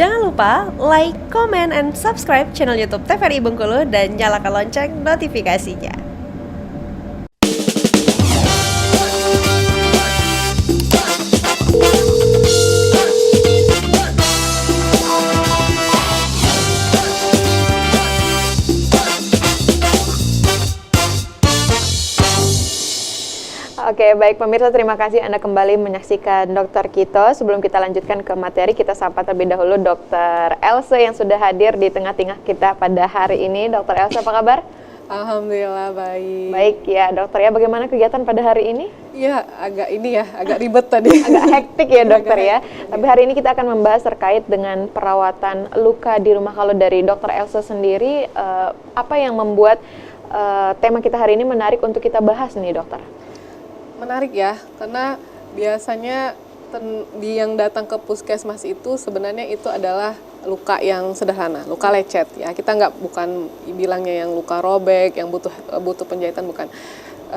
Jangan lupa like, comment, and subscribe channel YouTube TVRI Bengkulu dan nyalakan lonceng notifikasinya. Oke, baik pemirsa, terima kasih Anda kembali menyaksikan Dokter Kito. Sebelum kita lanjutkan ke materi, kita sapa terlebih dahulu Dokter Else yang sudah hadir di tengah-tengah kita pada hari ini. Dokter Else, apa kabar? Alhamdulillah baik. Baik ya dokter ya, bagaimana kegiatan pada hari ini? Ya agak ribet tadi. Agak hektik ya dokter ya. Tapi hari ini kita akan membahas terkait dengan perawatan luka di rumah. Kalau dari Dokter Else sendiri, apa yang membuat tema kita hari ini menarik untuk kita bahas nih dokter? Menarik ya, karena biasanya yang datang ke puskesmas itu sebenarnya itu adalah luka yang sederhana, luka lecet ya. Kita bukan bilangnya yang luka robek, yang butuh penjahitan, bukan.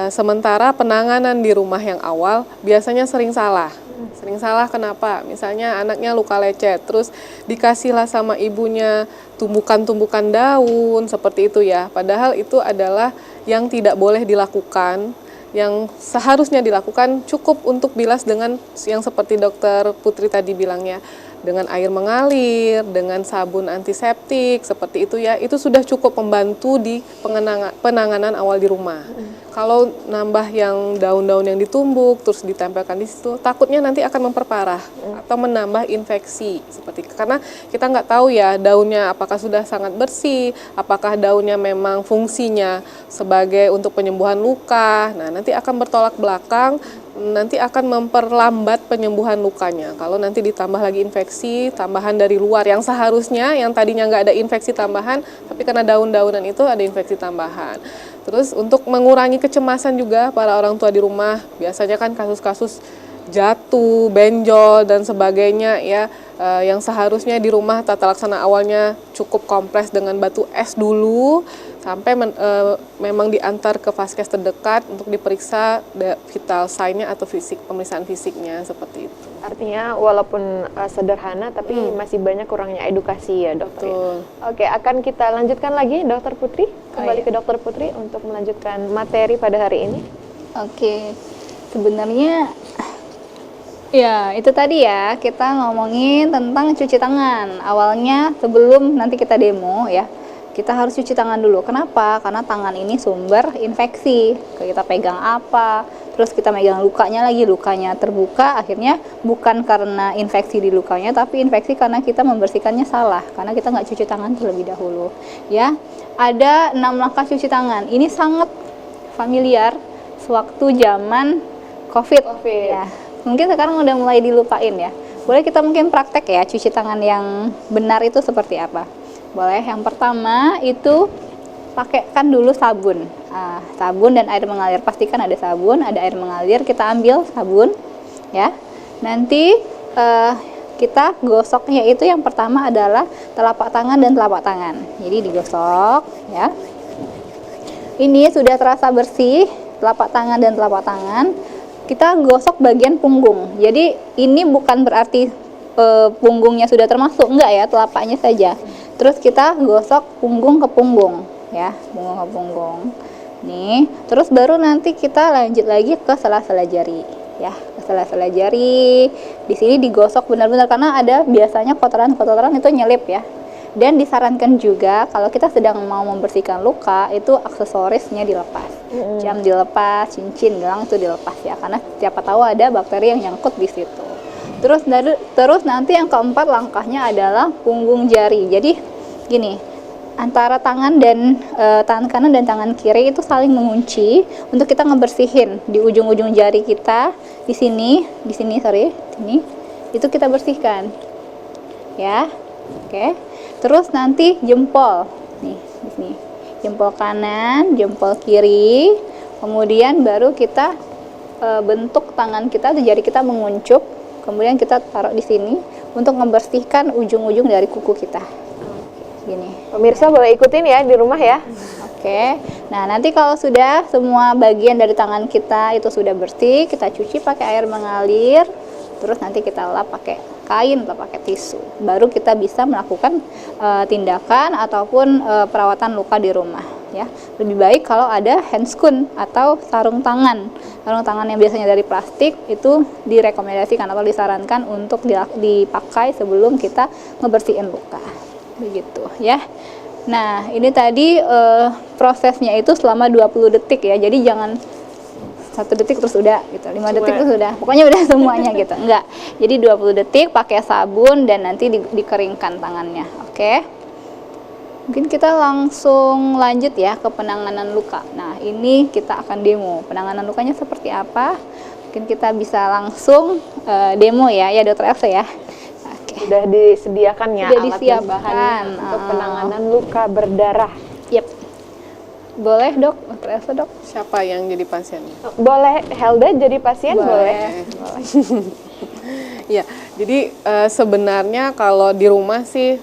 Sementara penanganan di rumah yang awal biasanya sering salah. Sering salah kenapa? Misalnya anaknya luka lecet, terus dikasihlah sama ibunya tumbukan-tumbukan daun seperti itu ya. Padahal itu adalah yang tidak boleh dilakukan. Yang seharusnya dilakukan cukup untuk bilas dengan yang seperti Dokter Putri tadi bilangnya, dengan air mengalir, dengan sabun antiseptik seperti itu ya, itu sudah cukup membantu di penanganan awal di rumah. Kalau nambah yang daun-daun yang ditumbuk terus ditempelkan di situ, takutnya nanti akan memperparah atau menambah infeksi seperti itu. Karena kita nggak tahu ya daunnya apakah sudah sangat bersih, apakah daunnya memang fungsinya sebagai untuk penyembuhan luka. Nah, nanti akan bertolak belakang, nanti akan memperlambat penyembuhan lukanya. Kalau nanti ditambah lagi infeksi tambahan dari luar yang seharusnya yang tadinya nggak ada infeksi tambahan, tapi karena daun-daunan itu ada infeksi tambahan. Terus untuk mengurangi kecemasan juga para orang tua di rumah, biasanya kan kasus-kasus jatuh, benjol dan sebagainya ya, yang seharusnya di rumah tata laksana awalnya cukup kompres dengan batu es dulu sampai memang diantar ke vaskes terdekat untuk diperiksa vital sign-nya atau pemeriksaan fisiknya seperti itu. Artinya walaupun sederhana tapi masih banyak kurangnya edukasi ya dokter. Betul. Oke, akan kita lanjutkan lagi Dokter Putri. Kembali ke Dokter Putri untuk melanjutkan materi pada hari ini. Oke, sebenarnya ya itu tadi ya, kita ngomongin tentang cuci tangan. Awalnya sebelum nanti kita demo ya, kita harus cuci tangan dulu. Kenapa? Karena tangan ini sumber infeksi. Kita pegang apa, terus kita megang lukanya lagi, lukanya terbuka, akhirnya bukan karena infeksi di lukanya, tapi infeksi karena kita membersihkannya salah, karena kita nggak cuci tangan terlebih dahulu. Ya, ada 6 langkah cuci tangan. Ini sangat familiar sewaktu zaman COVID. Ya, mungkin sekarang udah mulai dilupain ya. Boleh kita mungkin praktek ya, cuci tangan yang benar itu seperti apa? Boleh. Yang pertama itu pakaikan dulu sabun. Sabun dan air mengalir. Pastikan ada sabun, ada air mengalir. Kita ambil sabun ya. Nanti kita gosoknya itu yang pertama adalah telapak tangan dan telapak tangan. Jadi digosok ya. Ini sudah terasa bersih telapak tangan dan telapak tangan. Kita gosok bagian punggung. Jadi ini bukan berarti punggungnya sudah termasuk, enggak ya, telapaknya saja. Terus kita gosok punggung ke punggung ya, punggung ke punggung. Nih, terus baru nanti kita lanjut lagi ke sela-sela jari ya, ke sela-sela jari. Di sini digosok benar-benar karena ada biasanya kotoran-kotoran itu nyelip ya. Dan disarankan juga kalau kita sedang mau membersihkan luka itu aksesorisnya dilepas. Jam dilepas, cincin, gelang itu dilepas ya, karena siapa tahu ada bakteri yang nyangkut di situ. Terus nanti yang keempat langkahnya adalah punggung jari. Jadi gini, antara tangan kanan dan tangan kiri itu saling mengunci untuk kita ngebersihin di ujung-ujung jari kita di sini itu kita bersihkan ya. Oke. Terus nanti jempol nih di sini, jempol kanan, jempol kiri, kemudian baru kita bentuk tangan kita, jari kita menguncup, kemudian kita taruh di sini untuk membersihkan ujung-ujung dari kuku kita. Gini. Pemirsa boleh ikutin ya di rumah ya. Oke. Nah, nanti kalau sudah semua bagian dari tangan kita itu sudah bersih, kita cuci pakai air mengalir. terus nanti kita lap pakai kain atau pakai tisu. Baru kita bisa melakukan tindakan ataupun perawatan luka di rumah ya. Lebih baik kalau ada handscoon atau sarung tangan. Sarung tangan yang biasanya dari plastik itu direkomendasikan atau disarankan untuk dipakai sebelum kita ngebersihin luka. Begitu ya. Nah, ini tadi prosesnya itu selama 20 detik ya. Jadi jangan 1 detik terus udah gitu, 5 detik terus udah, pokoknya udah semuanya gitu, enggak. Jadi 20 detik pakai sabun dan nanti dikeringkan tangannya, oke? Mungkin kita langsung lanjut ya ke penanganan luka. Nah, ini kita akan demo penanganan lukanya seperti apa. Mungkin kita bisa langsung demo ya Dr. Elsa ya. Oke. Sudah disediakan ya Sudah alat dan disiapkan. bahan untuk penanganan luka berdarah. Yep. Boleh dok, Dr. Elsa dok? Siapa yang jadi pasiennya? Boleh Helda jadi pasien? Boleh. Ya, jadi sebenarnya kalau di rumah sih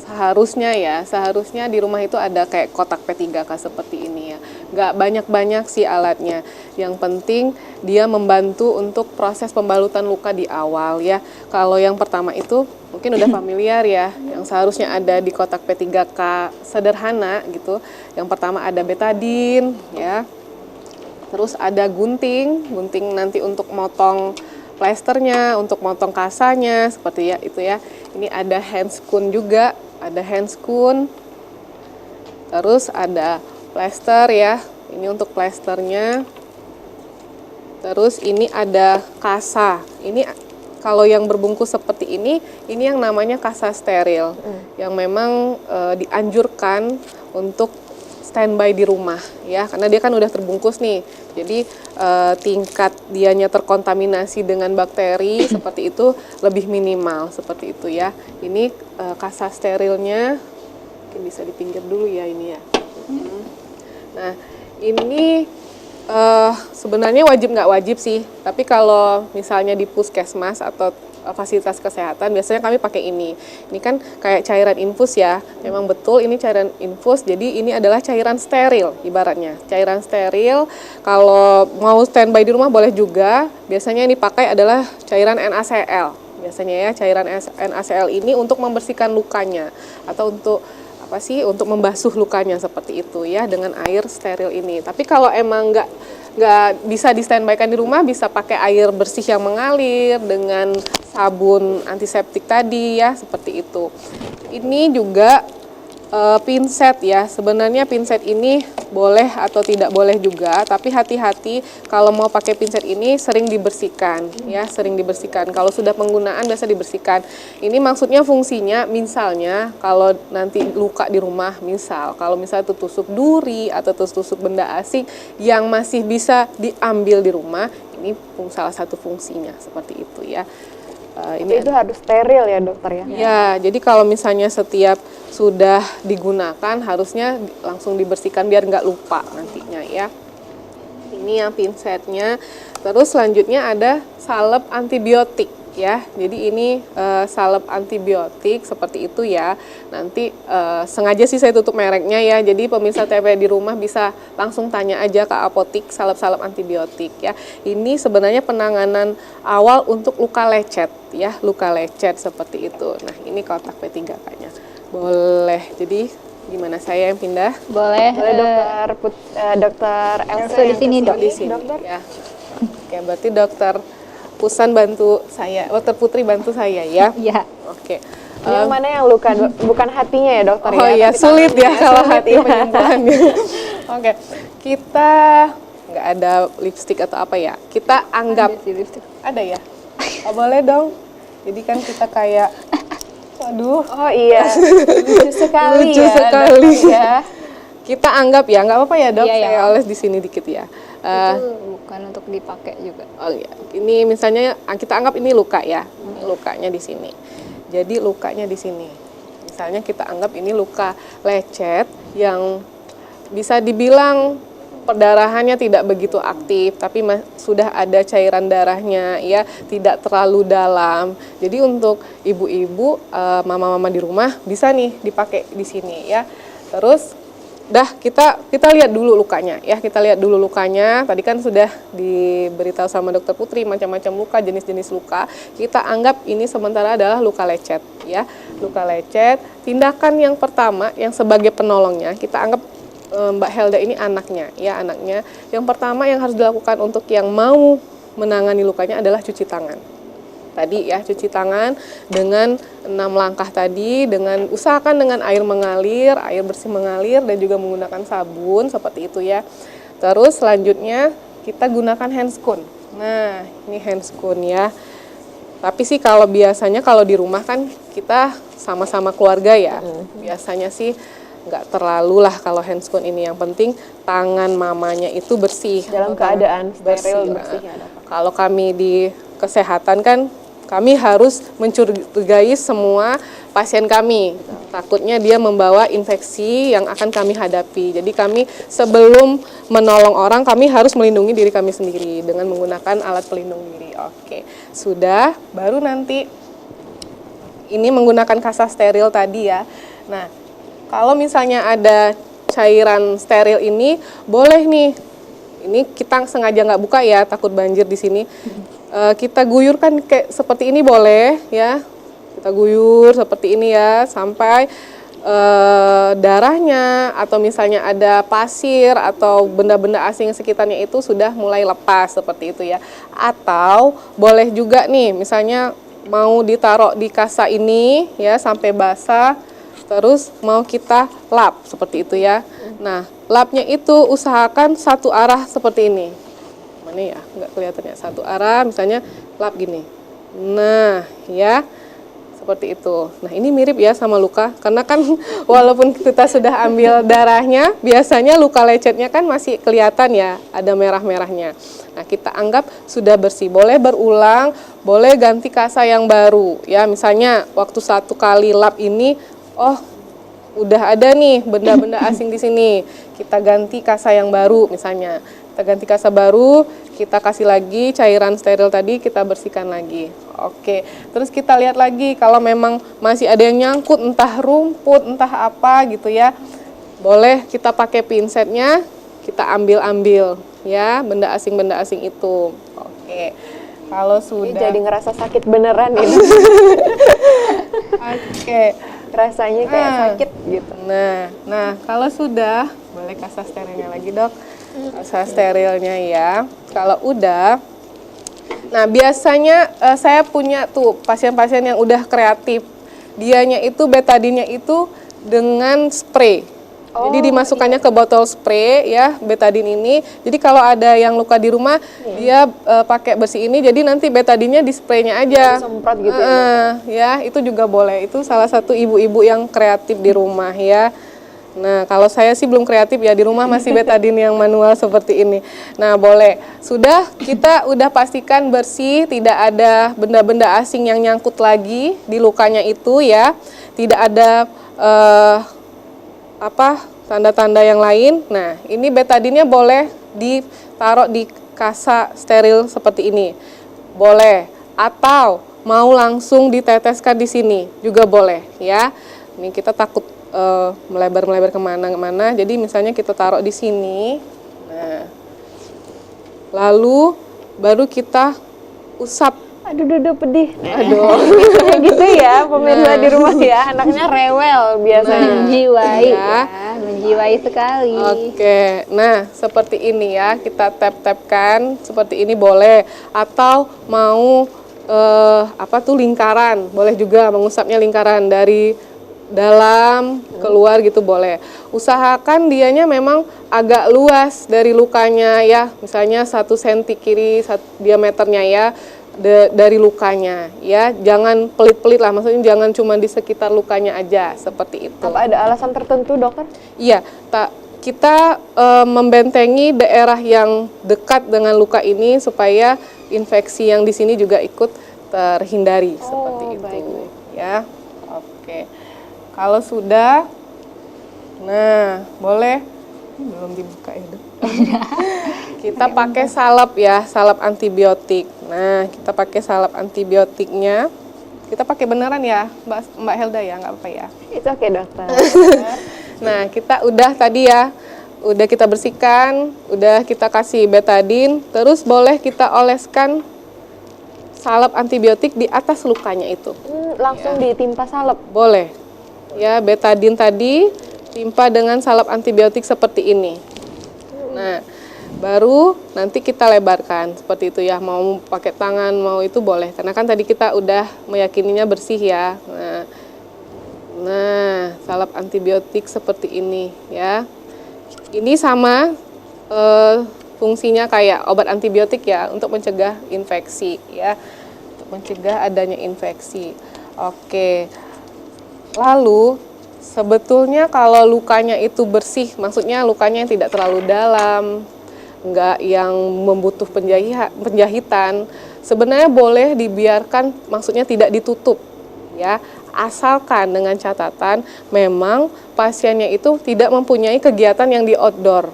seharusnya di rumah itu ada kayak kotak P3K seperti ini ya. Nggak banyak-banyak sih alatnya. Yang penting dia membantu untuk proses pembalutan luka di awal ya. Kalau yang pertama itu mungkin udah familiar ya, yang seharusnya ada di kotak P3K sederhana gitu. Yang pertama ada betadine ya. Terus ada gunting nanti untuk motong plesternya, untuk motong kasanya seperti ya itu ya. Ini ada handscoon juga, terus ada plester ya, ini untuk plesternya. Terus ini ada kasa, ini kalau yang berbungkus seperti ini yang namanya kasa steril, yang memang dianjurkan untuk standby di rumah ya, karena dia kan udah terbungkus nih, jadi tingkat dianya terkontaminasi dengan bakteri seperti itu lebih minimal seperti itu ya. Ini kasa sterilnya, mungkin bisa dipinggir dulu ya ini ya. Nah ini sebenarnya wajib nggak wajib sih, tapi kalau misalnya di puskesmas atau fasilitas kesehatan biasanya kami pakai ini. Ini kan kayak cairan infus ya. Memang betul ini cairan infus. Jadi ini adalah cairan steril ibaratnya. Cairan steril. Kalau mau standby di rumah boleh juga. Biasanya yang dipakai adalah cairan NaCl. Biasanya ya cairan NaCl ini untuk membersihkan lukanya atau untuk untuk membasuh lukanya seperti itu ya dengan air steril ini. Tapi kalau emang nggak bisa di standby-kan di rumah, bisa pakai air bersih yang mengalir dengan sabun antiseptik tadi ya, seperti itu. Ini juga pinset ya, sebenarnya pinset ini boleh atau tidak boleh juga, tapi hati-hati kalau mau pakai pinset ini sering dibersihkan ya, sering dibersihkan. Kalau sudah penggunaan biasa dibersihkan. Ini maksudnya fungsinya misalnya kalau nanti luka di rumah, kalau misalnya tusuk duri atau tusuk benda asing yang masih bisa diambil di rumah, ini salah satu fungsinya seperti itu ya. Ini itu harus steril ya dokter ya? Ya, jadi kalau misalnya setiap sudah digunakan harusnya langsung dibersihkan biar nggak lupa nantinya ya. Ini yang pinsetnya. Terus selanjutnya ada salep antibiotik ya. Jadi ini salep antibiotik seperti itu ya. Nanti sengaja sih saya tutup mereknya ya. Jadi pemirsa TV di rumah bisa langsung tanya aja ke apotik salep-salep antibiotik ya. Ini sebenarnya penanganan awal untuk luka lecet ya, luka lecet seperti itu. Nah, ini kotak P3K-nya. Boleh. Jadi gimana saya yang pindah? Boleh. Boleh dokter Elsa di sini dok. Di sini ya. Oke, berarti dokter Pusan bantu saya, dokter Putri bantu saya ya. Iya. Oke. Yang mana yang luka? Bukan hatinya ya dokter ya? Oh iya, tapi sulit ya tangannya. kalau Sulit hati ya. penyembuhannya. Oke, kita nggak ada lipstick atau apa ya? Kita anggap ada ya? Oh, boleh dong. Jadi kan kita kayak, waduh. Oh iya, lucu sekali Lucu ya sekali. dokter ya. Kita anggap ya, nggak apa-apa ya dok. Iya, Saya iya. oles di sini dikit ya. Itu bukan untuk dipakai juga. Oh iya, ini misalnya kita anggap ini luka ya, lukanya di sini. Jadi lukanya di sini. Misalnya kita anggap ini luka lecet yang bisa dibilang perdarahannya tidak begitu aktif, tapi sudah ada cairan darahnya ya, tidak terlalu dalam. Jadi untuk ibu-ibu, mama-mama di rumah bisa nih dipakai di sini ya. Terus kita lihat dulu lukanya ya, kita lihat dulu lukanya. Tadi kan sudah diberitahu sama Dokter Putri macam-macam luka, jenis-jenis luka. Kita anggap ini sementara adalah luka lecet ya. Luka lecet. Tindakan yang pertama yang sebagai penolongnya, kita anggap Mbak Helda ini anaknya ya, anaknya. Yang pertama yang harus dilakukan untuk yang mau menangani lukanya adalah cuci tangan. Tadi ya, cuci tangan dengan 6 langkah tadi, dengan usahakan dengan air mengalir, air bersih mengalir, dan juga menggunakan sabun seperti itu ya. Terus selanjutnya kita gunakan handscoon. Nah, ini handscoon ya. Tapi sih kalau biasanya kalau di rumah kan kita sama-sama keluarga ya. Biasanya sih nggak terlalu lah kalau handscoon ini. Yang penting tangan mamanya itu bersih. Dalam keadaan steril, bersih ya, Dok. Kalau kami di kesehatan kan kami harus mencurigai semua pasien kami. Takutnya dia membawa infeksi yang akan kami hadapi. Jadi kami sebelum menolong orang, kami harus melindungi diri kami sendiri dengan menggunakan alat pelindung diri. Oke, sudah. Baru nanti ini menggunakan kasa steril tadi ya. Nah, kalau misalnya ada cairan steril ini, boleh nih. Ini kita sengaja nggak buka ya, takut banjir di sini. Kita guyurkan kayak seperti ini boleh ya, kita guyur seperti ini ya sampai darahnya atau misalnya ada pasir atau benda-benda asing sekitarnya itu sudah mulai lepas seperti itu ya. Atau boleh juga nih misalnya mau ditaruh di kasa ini ya sampai basah, terus mau kita lap seperti itu ya. Nah, lapnya itu usahakan satu arah seperti ini. Mana ya, nggak kelihatan ya, satu arah misalnya lap gini. Nah ya seperti itu. Nah ini mirip ya sama luka, karena kan walaupun kita sudah ambil darahnya, biasanya luka lecetnya kan masih kelihatan ya, ada merah-merahnya. Nah kita anggap sudah bersih, boleh berulang, boleh ganti kasa yang baru ya. Misalnya waktu satu kali lap ini, oh udah ada nih benda-benda asing di sini, kita ganti kasa yang baru misalnya. Kita ganti kasa baru, kita kasih lagi cairan steril tadi, kita bersihkan lagi. Oke, terus kita lihat lagi kalau memang masih ada yang nyangkut, entah rumput, entah apa gitu ya. Boleh kita pakai pinsetnya, kita ambil-ambil ya, benda asing itu. Oke, kalau sudah... Jadi ngerasa sakit beneran ini. Oke, Rasanya kayak sakit gitu. Nah, kalau sudah, boleh kasa sterilnya lagi dok. Kasa sterilnya ya. Kalau udah, nah biasanya saya punya tuh pasien-pasien yang udah kreatif. Dianya itu betadinnya itu dengan spray. Jadi dimasukkannya ke botol spray ya, betadin ini. Jadi kalau ada yang luka di rumah, dia pakai bersih ini. Jadi nanti betadinnya di spraynya aja. Semprot gitu ya, itu juga boleh. Itu salah satu ibu-ibu yang kreatif di rumah ya. Nah, kalau saya sih belum kreatif ya, di rumah masih betadin yang manual seperti ini. Nah, boleh. Sudah, kita udah pastikan bersih, tidak ada benda-benda asing yang nyangkut lagi di lukanya itu ya. Tidak ada tanda-tanda yang lain. Nah, ini betadinnya boleh ditaruh di kasa steril seperti ini. Boleh. Atau mau langsung diteteskan di sini juga boleh ya. Ini kita takut melebar-melebar kemana-mana, jadi misalnya kita taruh di sini, nah, lalu baru kita usap. Aduh, pedih. Aduh, Kayak gitu ya pemirsa di rumah ya, anaknya rewel biasanya. Menjiwai ya. Menjiwai sekali. Oke, nah seperti ini ya, kita tap-tapkan seperti ini boleh, atau mau lingkaran, boleh juga mengusapnya lingkaran dari dalam keluar gitu boleh. Usahakan dianya memang agak luas dari lukanya ya, misalnya 1 cm kiri diameternya ya dari lukanya ya. Jangan pelit-pelit lah, maksudnya jangan cuma di sekitar lukanya aja seperti itu. Apa ada alasan tertentu, dokter? Iya, kita membentengi daerah yang dekat dengan luka ini supaya infeksi yang di sini juga ikut terhindari seperti itu. Baik. Ya. Oke. Kalau sudah, nah boleh, belum dibuka ya dok. Kita pakai salep ya, salep antibiotik. Nah kita pakai salep antibiotiknya, kita pakai beneran ya Mbak Helda ya, nggak apa-apa ya. Itu oke dokter. Nah, kita udah tadi ya, udah kita bersihkan, udah kita kasih betadine, terus boleh kita oleskan salep antibiotik di atas lukanya itu. Langsung ditimpa salep. Boleh. Ya, betadine tadi timpa dengan salep antibiotik seperti ini. Nah, baru nanti kita lebarkan seperti itu ya. Mau pakai tangan, mau itu boleh. Karena kan tadi kita udah meyakininya bersih ya. Nah, salep antibiotik seperti ini ya. Ini sama fungsinya kayak obat antibiotik ya, untuk mencegah infeksi ya. Untuk mencegah adanya infeksi. Oke. Lalu sebetulnya kalau lukanya itu bersih, maksudnya lukanya yang tidak terlalu dalam, nggak yang membutuh penjahitan, sebenarnya boleh dibiarkan, maksudnya tidak ditutup ya, asalkan dengan catatan memang pasiennya itu tidak mempunyai kegiatan yang di outdoor,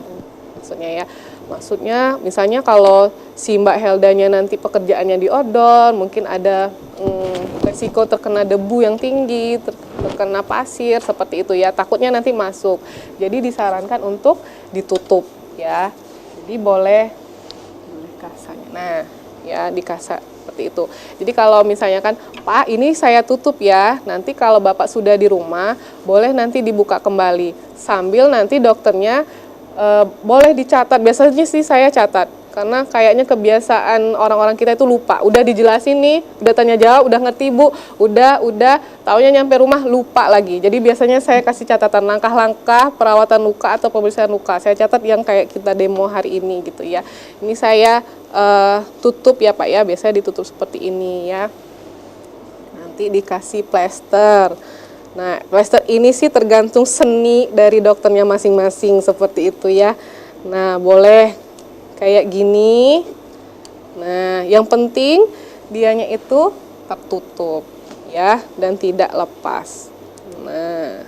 maksudnya ya. Maksudnya misalnya kalau si Mbak Heldanya nanti pekerjaannya di outdoor, mungkin ada resiko terkena debu yang tinggi, terkena pasir, seperti itu ya, takutnya nanti masuk. Jadi disarankan untuk ditutup ya. Jadi boleh kasanya. Nah, ya dikasa seperti itu. Jadi kalau misalnya kan, Pak, ini saya tutup ya. Nanti kalau Bapak sudah di rumah, boleh nanti dibuka kembali. Sambil nanti dokternya boleh dicatat. Biasanya sih saya catat. Karena kayaknya kebiasaan orang-orang kita itu lupa. Udah dijelasin nih, udah tanya jawab, udah ngerti Bu, udah, taunya nyampe rumah lupa lagi. Jadi biasanya saya kasih catatan langkah-langkah perawatan luka atau pemeriksaan luka. Saya catat yang kayak kita demo hari ini gitu ya. Ini saya tutup ya Pak ya, biasanya ditutup seperti ini ya. Nanti dikasih plester. Nah, plester ini sih tergantung seni dari dokternya masing-masing seperti itu ya. Nah, boleh kayak gini. Nah, yang penting dianya itu tertutup ya dan tidak lepas. Nah,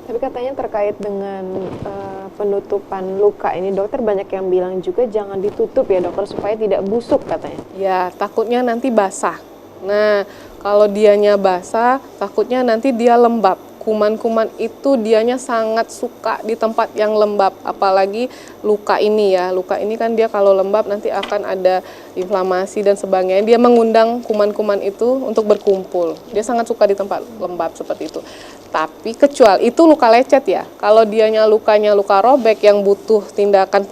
Tapi katanya terkait dengan penutupan luka ini, dokter banyak yang bilang juga jangan ditutup ya dokter, supaya tidak busuk katanya. ya takutnya nanti basah. Nah, kalau dianya basah, takutnya nanti dia lembab. Kuman-kuman itu dianya sangat suka di tempat yang lembab, apalagi luka ini ya. Luka ini kan dia kalau lembab nanti akan ada inflamasi dan sebagainya. Dia mengundang kuman-kuman itu untuk berkumpul. Dia sangat suka di tempat lembab seperti itu. Tapi kecuali itu luka lecet ya. Kalau dianya lukanya luka robek yang butuh tindakan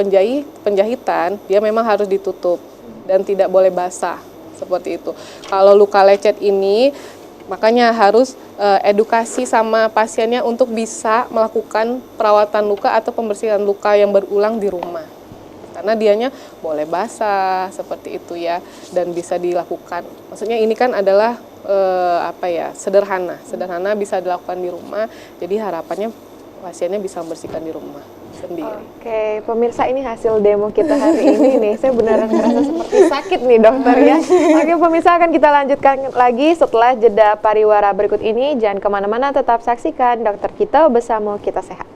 penjahitan, dia memang harus ditutup dan tidak boleh basah seperti itu. Kalau luka lecet ini makanya harus edukasi sama pasiennya untuk bisa melakukan perawatan luka atau pembersihan luka yang berulang di rumah. Karena dianya boleh basah seperti itu ya, dan bisa dilakukan. Maksudnya ini kan adalah sederhana bisa dilakukan di rumah. Jadi harapannya pasiennya bisa membersihkan di rumah sendiri. Oke, pemirsa, ini hasil demo kita hari ini nih. Saya beneran ngerasa seperti sakit nih dokter ya. Oke pemirsa, akan kita lanjutkan lagi setelah jeda pariwara berikut ini. Jangan kemana-mana, tetap saksikan Dokter Kito bersama Kita Sehat.